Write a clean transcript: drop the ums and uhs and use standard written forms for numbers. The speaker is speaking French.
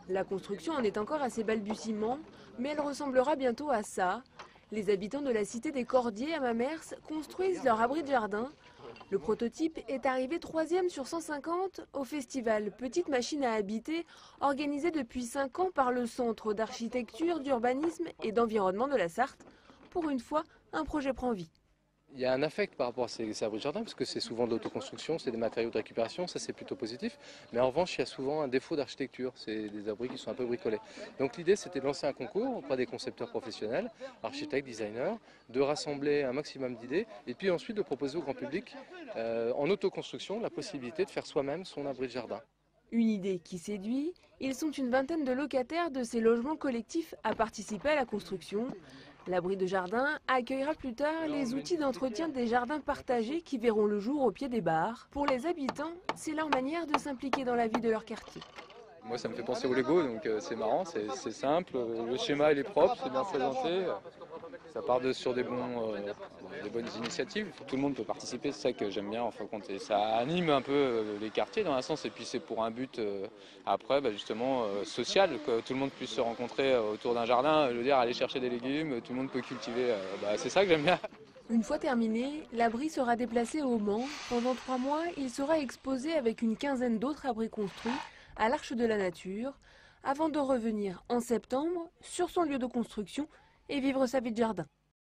La construction en est encore à ses balbutiements, mais elle ressemblera bientôt à ça. Les habitants de la cité des Cordiers à Mamers construisent leur abri de jardin. Le prototype est arrivé 3e sur 150 au festival Petite Machine à habiter, organisé depuis 5 ans par le Centre d'architecture, d'urbanisme et d'environnement de la Sarthe. Pour une fois, un projet prend vie. Il y a un affect par rapport à ces abris de jardin, parce que c'est souvent de l'autoconstruction, c'est des matériaux de récupération, ça c'est plutôt positif. Mais en revanche, il y a souvent un défaut d'architecture, c'est des abris qui sont un peu bricolés. Donc l'idée c'était de lancer un concours auprès des concepteurs professionnels, architectes, designers, de rassembler un maximum d'idées, et puis ensuite de proposer au grand public, en autoconstruction, la possibilité de faire soi-même son abri de jardin. Une idée qui séduit, ils sont une vingtaine de locataires de ces logements collectifs à participer à la construction. L'abri de jardin accueillera plus tard les outils d'entretien des jardins partagés qui verront le jour au pied des bars. Pour les habitants, c'est leur manière de s'impliquer dans la vie de leur quartier. Moi ça me fait penser au Lego, donc c'est marrant, c'est simple, le schéma il est propre, c'est bien présenté, ça part sur des bonnes initiatives. Tout le monde peut participer, c'est ça que j'aime bien en fin de compte. Et ça anime un peu les quartiers dans un sens, et puis c'est pour un but après justement social, que tout le monde puisse se rencontrer autour d'un jardin, je veux dire aller chercher des légumes, tout le monde peut cultiver, c'est ça que j'aime bien. Une fois terminé, l'abri sera déplacé au Mans. Pendant 3 mois, il sera exposé avec une quinzaine d'autres abris construits à l'Arche de la Nature, avant de revenir en septembre sur son lieu de construction et vivre sa vie de jardin.